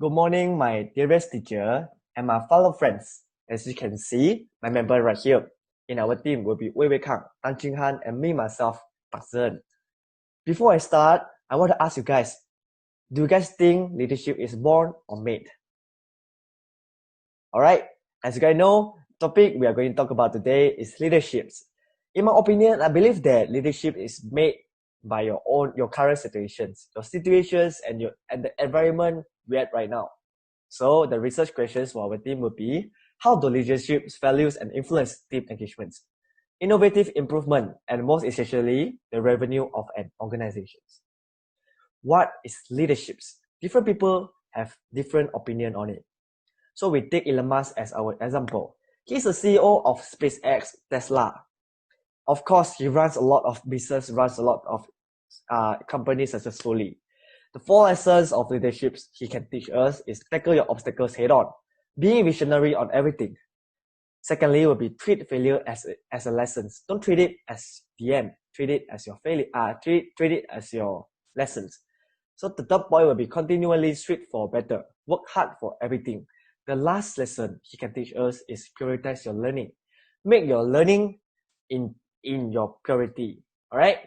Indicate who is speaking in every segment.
Speaker 1: Good morning, my dearest teacher and my fellow friends. As you can see, my member right here in our team will be Wei Wei Kang, Tan Jing Han, and me myself, Pak Zhen. Before I start, I want to ask you guys, do you guys think leadership is born or made? Alright, as you guys know, the topic we are going to talk about today is leaderships. In my opinion, I believe that leadership is made by your current situations, and the environment we're at right now. So the research questions for our team will be: how do leadership's values and influence team engagements, innovative improvement, and most essentially, the revenue of an organization. What is leaderships? Different people have different opinion on it. So we take Elon Musk as our example. He's the CEO of SpaceX, Tesla. Of course, he runs a lot of business, runs a lot of companies successfully. The 4 lessons of leadership he can teach us is: tackle your obstacles head on, being visionary on everything. Secondly, will be treat failure as a lesson. Don't treat it as the end. Treat it as your failure. Treat it as your lessons. So the third point will be continually strive for better. Work hard for everything. The last lesson he can teach us is prioritize your learning. Make your learning in your priority. Alright?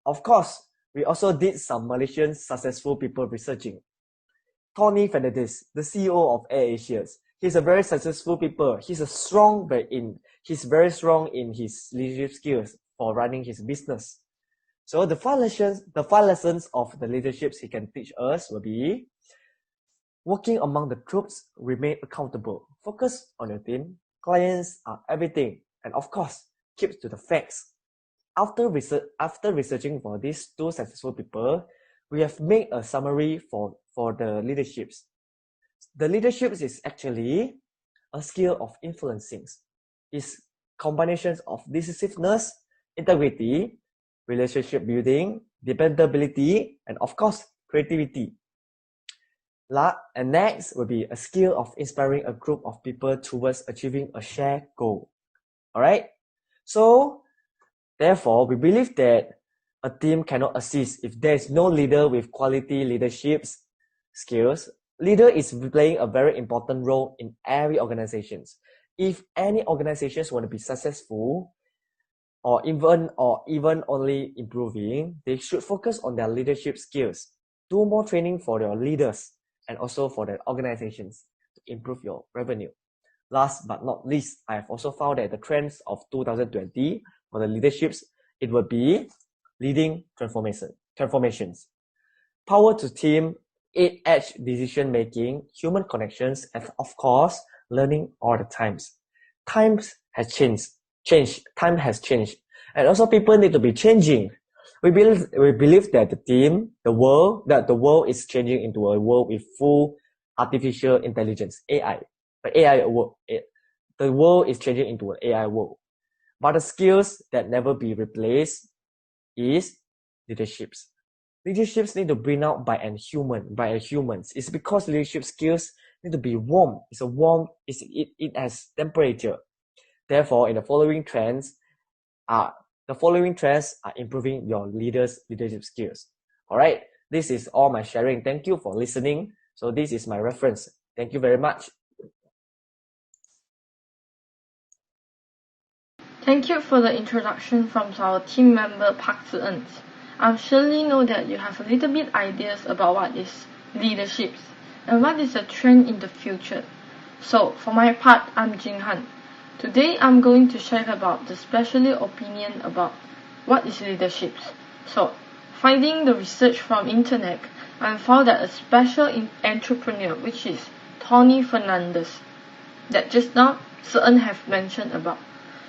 Speaker 1: Of course, we also did some Malaysian successful people researching. Tony Fernandes, the CEO of AirAsia, he's a very successful people. He's very strong in his leadership skills for running his business. So the 5 lessons of the leaderships he can teach us will be: working among the troops, remain accountable, focus on your team, clients are everything, and of course, keep to the facts. After researching for these 2 successful people, we have made a summary for the leaderships. The leaderships is actually a skill of influencing. It's combinations of decisiveness, integrity, relationship building, dependability, and of course, creativity. And next will be a skill of inspiring a group of people towards achieving a shared goal. Alright? So, therefore, we believe that a team cannot assist if there is no leader with quality leadership skills. Leader is playing a very important role in every organization. If any organizations want to be successful or even only improving, they should focus on their leadership skills. Do more training for your leaders and also for the organizations to improve your revenue. Last but not least, I have also found that the trends of 2020 for the leaderships, it will be leading transformations, power to team, edge decision making, human connections, and of course, learning all the times. Times has changed. Time has changed, and also people need to be changing. We believe that the world is changing into a world with full artificial intelligence, AI. The world is changing into an AI world. But the skills that never be replaced is leaderships. Leaderships need to bring out by a humans. It's because leadership skills need to be warm. It has temperature. Therefore, in the following trends are improving your leadership skills. Alright, this is all my sharing. Thank you for listening. So this is my reference. Thank you very much.
Speaker 2: Thank you for the introduction from our team member Park Zi-en. I surely know that you have a little bit ideas about what is leadership and what is the trend in the future. So for my part, I'm Jing Han. Today I'm going to share about the special opinion about what is leadership. So finding the research from internet, I found that a special entrepreneur, which is Tony Fernandes, that just now Zi-en have mentioned about.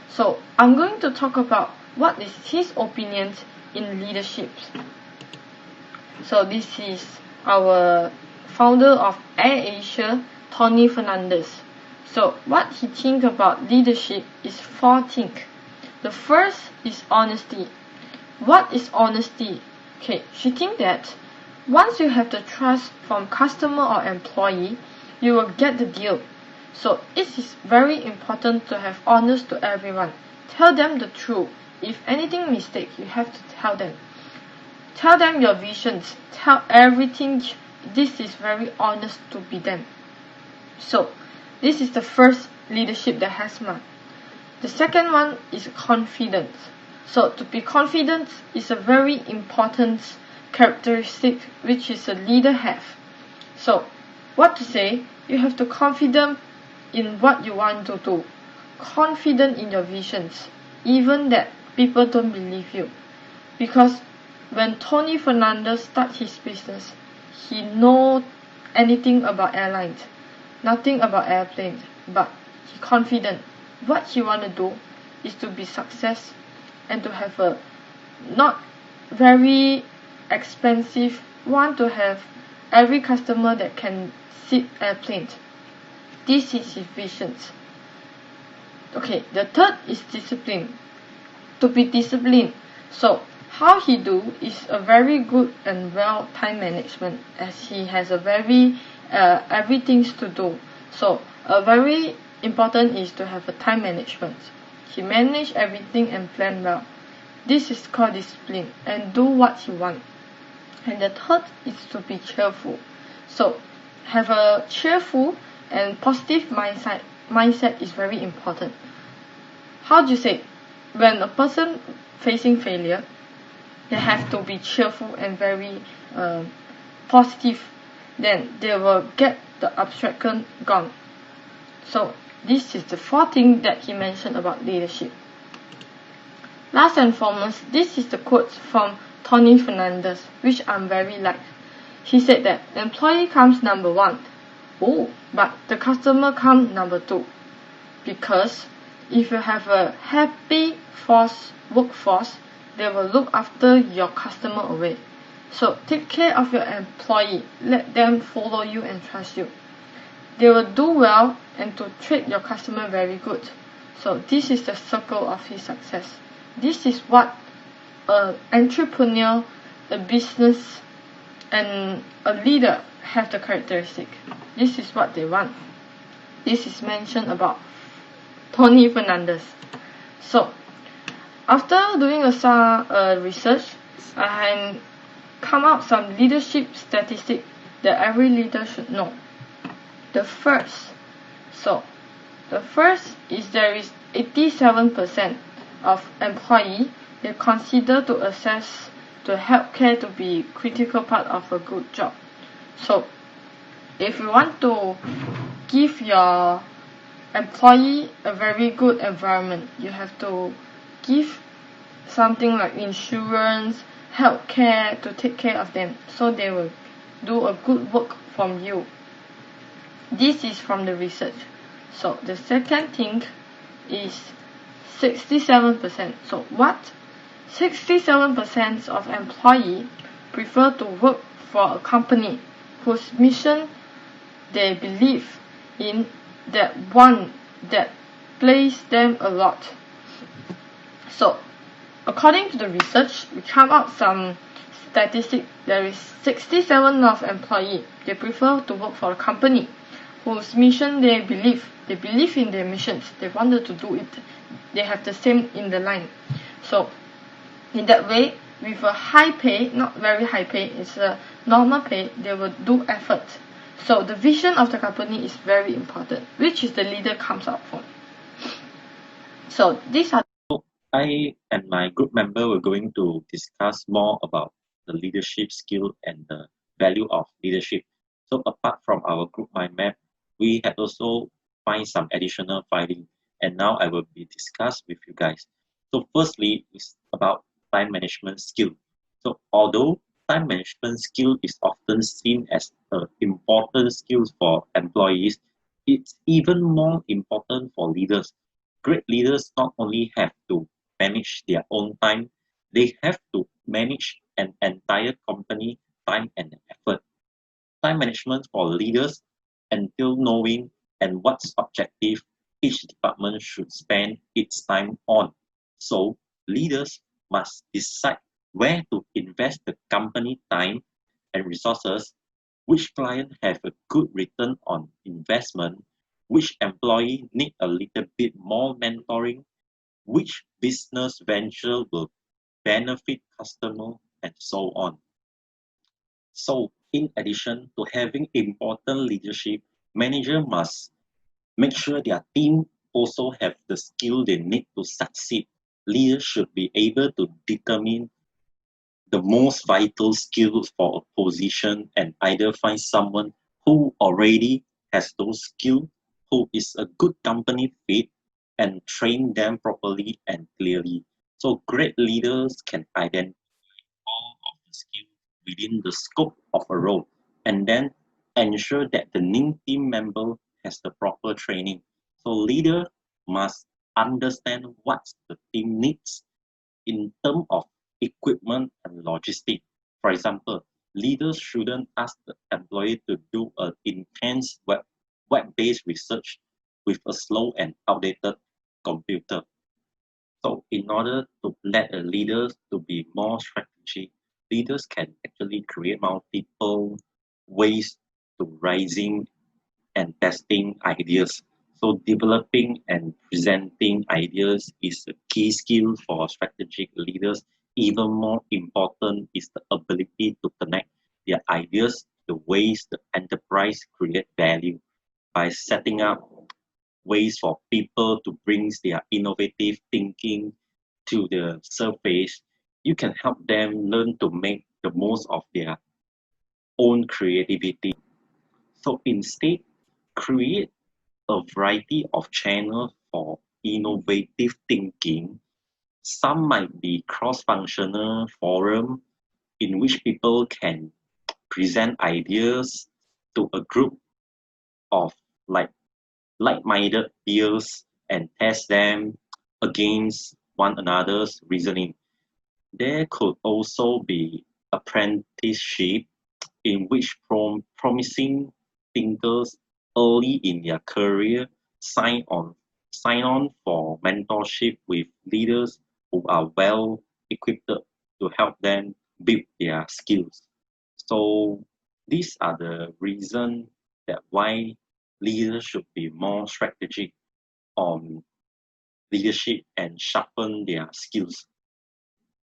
Speaker 2: So I'm going to talk about what is his opinions in leadership. So this is our founder of AirAsia, Tony Fernandes. So what he thinks about leadership is 4 things. The first is honesty. What is honesty? Okay, she thinks that once you have the trust from customer or employee, you will get the deal. So it is very important to have honest to everyone. Tell them the truth. If anything mistake, you have to tell them. Tell them your visions. Tell everything this is very honest to be them. So this is the first leadership that has marked. The second one is confidence. So to be confident is a very important characteristic which is a leader have. So what to say? You have to confident in what you want to do, confident in your visions, even that people don't believe you. Because when Tony Fernandez started his business, he know anything about airlines, nothing about airplanes, but he confident what he want to do is to be success and to have a not very expensive, want to have every customer that can sit airplanes. This is his visions. Okay, the third is discipline. To be disciplined. So how he do is a very good and well time management, as he has a very everything to do. So a very important is to have a time management. He manage everything and plan well. This is called discipline and do what he want. And the third is to be cheerful. So have a cheerful and positive mindset is very important. How do you say? When a person facing failure, they have to be cheerful and very positive. Then they will get the obstacle gone. So this is the fourth thing that he mentioned about leadership. Last and foremost, this is the quote from Tony Fernandez, which I'm very like. He said that employee comes number 1. Oh, but the customer comes number 2. Because if you have a happy workforce, they will look after your customer away. So take care of your employee. Let them follow you and trust you. They will do well and to treat your customer very good. So this is the circle of his success. This is what an entrepreneur, a business, and a leader have the characteristic. This is what they want. This is mentioned about Tony Fernandez. So after doing a research, I come out some leadership statistics that every leader should know. The first is there is 87% of employee they consider to assess the healthcare to be critical part of a good job. So if you want to give your employee a very good environment, you have to give something like insurance, healthcare to take care of them, so they will do a good work from you. This is from the research. So the second thing is 67%. So what? 67% of employees prefer to work for a company whose mission they believe in, that one that plays them a lot. So according to the research, we come out some statistics. There is 67% of employees they prefer to work for a company whose mission they believe in their missions, they wanted to do it, they have the same in the line. So in that way, with a high pay, not very high pay, it's a normal pay, they will do effort. So the vision of the company is very important, which is the leader comes out from. So these are
Speaker 3: I and my group member were going to discuss more about the leadership skill and the value of leadership. So apart from our group mind map, we had also find some additional finding, and now I will be discussed with you guys. So firstly, is about time management skill. So although time management skill is often seen as an important skill for employees, it's even more important for leaders. Great leaders not only have to manage their own time, they have to manage an entire company time and effort. Time management for leaders entail knowing and what's objective each department should spend its time on. So leaders must decide where to invest the company time and resources, which client have a good return on investment, which employee need a little bit more mentoring, which business venture will benefit customer, and so on. So in addition to having important leadership, manager must make sure their team also have the skill they need to succeed. Leaders should be able to determine the most vital skills for a position and either find someone who already has those skills, who is a good company fit, and train them properly and clearly. So great leaders can identify all of the skills within the scope of a role and then ensure that the new team member has the proper training. So leader must understand what the team needs in terms of equipment and logistics. For example, leaders shouldn't ask the employee to do an intense web-based research with a slow and outdated computer. So in order to let a leader to be more strategic, leaders can actually create multiple ways to raising and testing ideas. So developing and presenting ideas is a key skill for strategic leaders. Even more important is the ability to connect their ideas to ways the enterprise create value by setting up ways for people to bring their innovative thinking to the surface. You can help them learn to make the most of their own creativity. So instead, create a variety of channels for innovative thinking. Some might be cross-functional forum in which people can present ideas to a group of like like-minded peers and test them against one another's reasoning. There could also be apprenticeship in which promising thinkers early in their career sign on sign on for mentorship with leaders who are well equipped to help them build their skills. So these are the reasons that why leaders should be more strategic on leadership and sharpen their skills.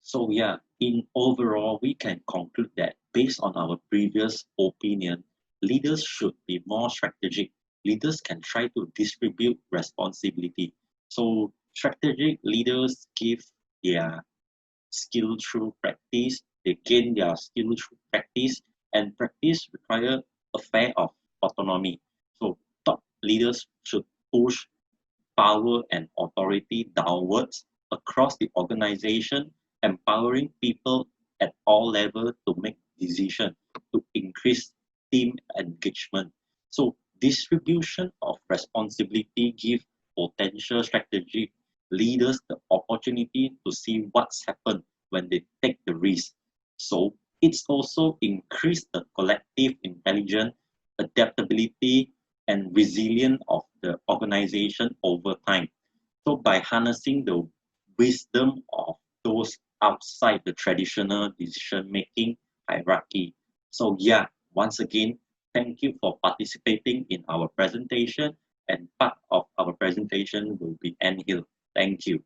Speaker 3: So yeah, in overall, we can conclude that based on our previous opinion, leaders should be more strategic. Leaders can try to distribute responsibility. So strategic leaders give their skill through practice. They gain their skill through practice, and practice require a fair of autonomy. So top leaders should push power and authority downwards across the organization, empowering people at all levels to make decisions to increase team engagement. So distribution of responsibility give potential strategic leaders the opportunity to see what's happened when they take the risk. So it's also increased the collective intelligence, adaptability, and resilience of the organization over time. So by harnessing the wisdom of those outside the traditional decision-making hierarchy. So yeah, once again, thank you for participating in our presentation, and part of our presentation will be end here. Thank you.